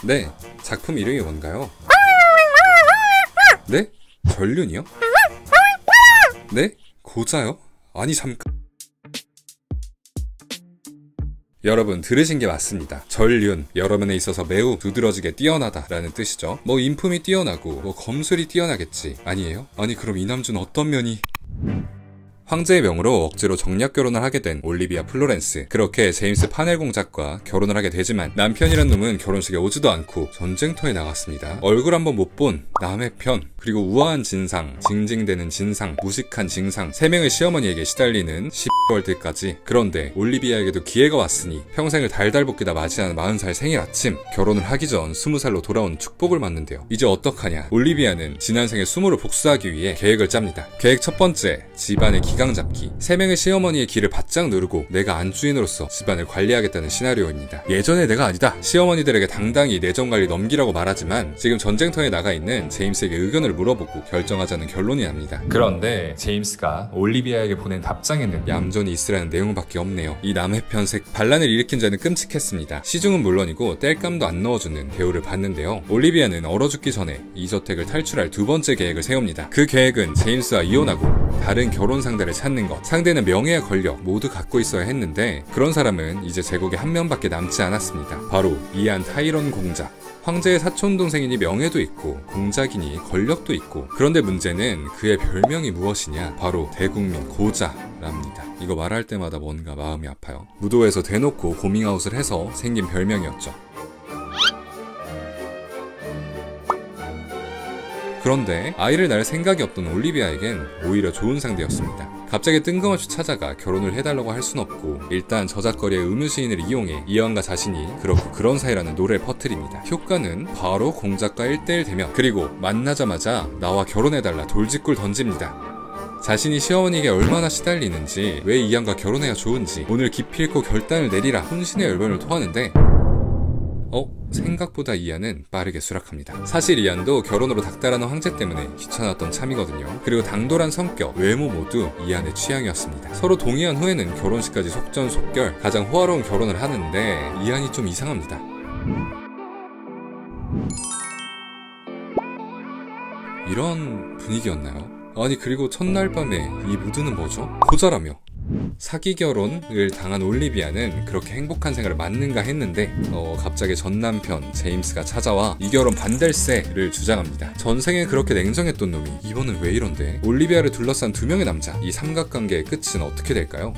네, 작품 이름이 뭔가요? 네? 전륜이요? 네? 고자요? 아니 잠깐. 여러분 들으신 게 맞습니다. 전륜, 여러 면에 있어서 매우 두드러지게 뛰어나다 라는 뜻이죠. 뭐 인품이 뛰어나고 뭐 검술이 뛰어나겠지 아니에요? 아니 그럼 이 남주는 어떤 면이... 황제의 명으로 억지로 정략 결혼을 하게 된 올리비아 플로렌스. 그렇게 제임스 파넬 공작과 결혼을 하게 되지만 남편이란 놈은 결혼식에 오지도 않고 전쟁터에 나갔습니다. 얼굴 한번 못 본 남의 편, 그리고 우아한 진상, 징징대는 진상, 무식한 징상, 3명의 시어머니에게 시달리는 10월들까지. 그런데 올리비아에게도 기회가 왔으니 평생을 달달 볶이다 맞이하는 40살 생일 아침, 결혼을 하기 전 20살로 돌아온 축복을 맞는데요. 이제 어떡하냐. 올리비아는 지난 생에 20을 복수하기 위해 계획을 짭니다. 계획 첫 번째, 집안의 기강 잡기. 3명의 시어머니의 길을 바짝 누르고 내가 안주인으로서 집안을 관리하겠다는 시나리오입니다. 예전에 내가 아니다, 시어머니들에게 당당히 내정 관리 넘기라고 말하지만 지금 전쟁터에 나가 있는 제임스에게 의견을 물어보고 결정하자는 결론이 납니다. 그런데 제임스가 올리비아에게 보낸 답장에는 얌전히 있으라는 내용밖에 없네요. 이 남의 편색, 반란을 일으킨 자는 끔찍했습니다. 시중은 물론이고 땔감도 안 넣어주는 대우를 받는데요. 올리비아는 얼어 죽기 전에 이 저택을 탈출할 두 번째 계획을 세웁니다. 그 계획은 제임스와 이혼하고 다른 결혼 상대를 찾는 것. 상대는 명예와 권력 모두 갖고 있어야 했는데 그런 사람은 이제 제국에 한 명밖에 남지 않았습니다. 바로 이안 타이런 공작. 황제의 사촌동생이니 명예도 있고 공작이니 권력도 있고. 그런데 문제는 그의 별명이 무엇이냐, 바로 대국민 고자랍니다. 이거 말할 때마다 뭔가 마음이 아파요. 무도에서 대놓고 고밍아웃을 해서 생긴 별명이었죠. 그런데 아이를 낳을 생각이 없던 올리비아에겐 오히려 좋은 상대였습니다. 갑자기 뜬금없이 찾아가 결혼을 해달라고 할 순 없고 일단 저작거리의 음유시인을 이용해 이안과 자신이 그렇고 그런 사이라는 노래를 퍼뜨립니다. 효과는 바로 공작과 1대1 대면, 그리고 만나자마자 나와 결혼해달라 돌직구를 던집니다. 자신이 시어머니에게 얼마나 시달리는지, 왜 이안과 결혼해야 좋은지 오늘 기필코 결단을 내리라 혼신의 열변을 토하는데 생각보다 이안은 빠르게 수락합니다. 사실 이안도 결혼으로 닥달하는 황제 때문에 귀찮았던 참이거든요. 그리고 당돌한 성격, 외모 모두 이안의 취향이었습니다. 서로 동의한 후에는 결혼식까지 속전속결, 가장 호화로운 결혼을 하는데 이안이 좀 이상합니다. 이런 분위기였나요? 아니 그리고 첫날 밤에 이 무드는 뭐죠? 고자라며. 사기 결혼을 당한 올리비아는 그렇게 행복한 생활을 맞는가 했는데 갑자기 전 남편 제임스가 찾아와 이 결혼 반댈세를 주장합니다. 전생에 그렇게 냉정했던 놈이 이번은 왜 이런데? 올리비아를 둘러싼 두 명의 남자, 이 삼각관계의 끝은 어떻게 될까요?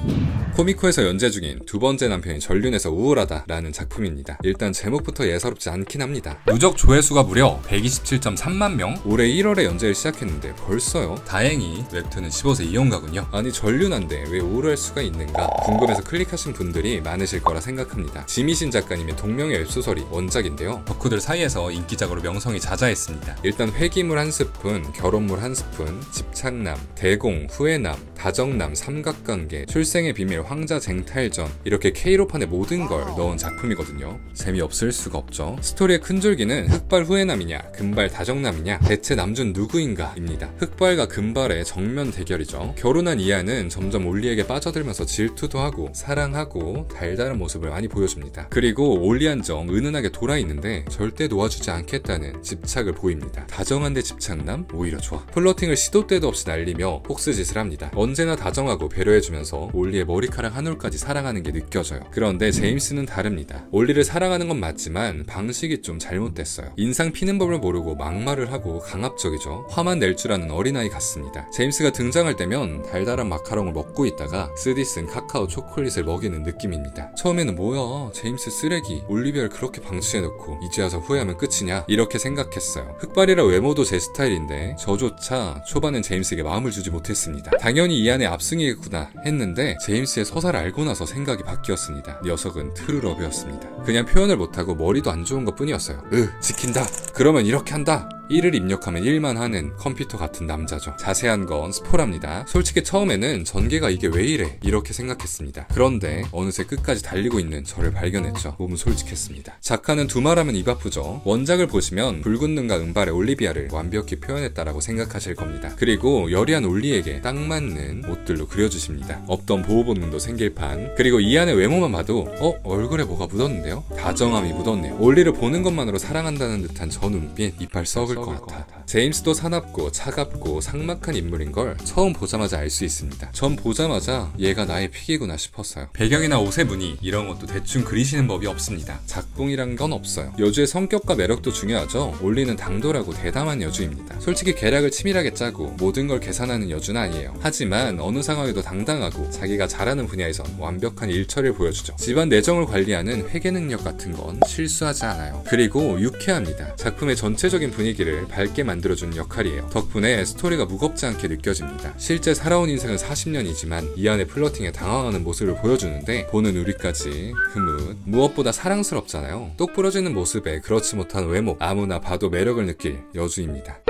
코미코에서 연재 중인 두 번째 남편이 전륜에서 우울하다 라는 작품입니다. 일단 제목부터 예사롭지 않긴 합니다. 누적 조회수가 무려 127.3만 명? 올해 1월에 연재를 시작했는데 벌써요? 다행히 웹툰은 15세 이용가군요. 아니 전륜한데 왜 우울할 수가 있는가 궁금해서 클릭하신 분들이 많으실 거라 생각합니다. 지미신 작가님의 동명의 웹소설이 원작인데요. 덕후들 사이에서 인기작으로 명성이 자자했습니다. 일단 회기물 한 스푼, 결혼물 한 스푼, 집착남, 대공, 후회남, 다정남, 삼각관계, 출생의 비밀, 황자 쟁탈전, 이렇게 K로판의 모든 걸 넣은 작품이거든요. 재미없을 수가 없죠. 스토리의 큰 줄기는 흑발 후회남이냐 금발 다정남이냐, 대체 남준 누구인가 입니다. 흑발과 금발의 정면 대결이죠. 결혼한 이안은 점점 올리에게 빠져들면서 질투도 하고 사랑하고 달달한 모습을 많이 보여줍니다. 그리고 올리 한정 은은하게 돌아있는데 절대 놓아주지 않겠다는 집착을 보입니다. 다정한데 집착남? 오히려 좋아. 플러팅을 시도 때도 없이 날리며 폭스짓을 합니다. 언제나 다정하고 배려해주면서 올리의 머리카락 한 올까지 사랑하는 게 느껴져요. 그런데 제임스는 다릅니다. 올리를 사랑하는 건 맞지만 방식이 좀 잘못됐어요. 인상 피는 법을 모르고 막말을 하고 강압적이죠. 화만 낼 줄 아는 어린아이 같습니다. 제임스가 등장할 때면 달달한 마카롱을 먹고 있다가 쓰디쓴 카카오 초콜릿을 먹이는 느낌입니다. 처음에는 뭐야 제임스 쓰레기, 올리비아를 그렇게 방치해놓고 이제 와서 후회하면 끝이냐 이렇게 생각했어요. 흑발이라 외모도 제 스타일인데 저조차 초반엔 제임스에게 마음을 주지 못했습니다. 당연히 이 안에 압승이겠구나 했는데 제임스의 서사를 알고 나서 생각이 바뀌었습니다. 녀석은 트루러브였습니다. 그냥 표현을 못하고 머리도 안 좋은 것 뿐이었어요. 지킨다, 그러면 이렇게 한다, 1을 입력하면 1만 하는 컴퓨터 같은 남자죠. 자세한 건 스포랍니다. 솔직히 처음에는 전개가 이게 왜 왜 이래? 이렇게 생각했습니다. 그런데 어느새 끝까지 달리고 있는 저를 발견했죠. 몸은 솔직했습니다. 작가는 두말하면 입 아프죠. 원작을 보시면 붉은 눈과 은발의 올리비아를 완벽히 표현했다라고 생각하실 겁니다. 그리고 여리한 올리에게 딱 맞는 옷들로 그려주십니다. 없던 보호 본능도 생길 판. 그리고 이 안의 외모만 봐도 얼굴에 뭐가 묻었는데요? 다정함이 묻었네요. 올리를 보는 것만으로 사랑한다는 듯한 저 눈빛, 이빨 썩을 것 같아. 제임스도 사납고 차갑고 삭막한 인물인 걸 처음 보자마자 알 수 있습니다. 전 보자마자 얘가 나의 픽이구나 싶었어요. 배경이나 옷의 무늬 이런 것도 대충 그리시는 법이 없습니다. 작봉이란 건 없어요. 여주의 성격과 매력도 중요하죠. 올리는 당돌하고 대담한 여주입니다. 솔직히 계략을 치밀하게 짜고 모든 걸 계산하는 여주는 아니에요. 하지만 어느 상황에도 당당하고 자기가 잘하는 분야에선 완벽한 일처리를 보여주죠. 집안 내정을 관리하는 회계 능력 같은 건 실수하지 않아요. 그리고 유쾌합니다. 작품의 전체적인 분위기를 밝게 만들어주는 역할이에요. 덕분에 스토리가 무겁지 않게 느껴집니다. 실제 살아온 인생은 40년이지만 이 안에 플러팅에 당황하는 모습을 보여주는데 보는 우리까지 흐뭇, 무엇보다 사랑스럽잖아요. 똑 부러지는 모습에 그렇지 못한 외모, 아무나 봐도 매력을 느낄 여주입니다.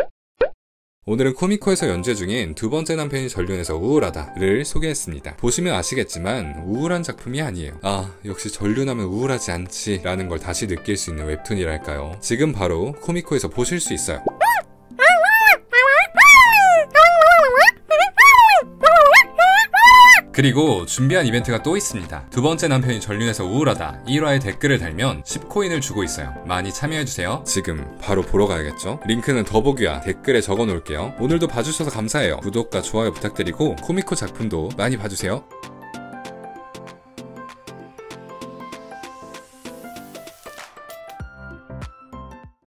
오늘은 코미코에서 연재 중인 두 번째 남편이 전륜에서 우울하다를 소개했습니다. 보시면 아시겠지만 우울한 작품이 아니에요. 역시 전륜하면 우울하지 않지 라는 걸 다시 느낄 수 있는 웹툰이랄까요. 지금 바로 코미코에서 보실 수 있어요. 그리고 준비한 이벤트가 또 있습니다. 두 번째 남편이 전륜에서 우울하다 1화에 댓글을 달면 10코인을 주고 있어요. 많이 참여해주세요. 지금 바로 보러 가야겠죠? 링크는 더보기와 댓글에 적어 놓을게요. 오늘도 봐주셔서 감사해요. 구독과 좋아요 부탁드리고 코미코 작품도 많이 봐주세요.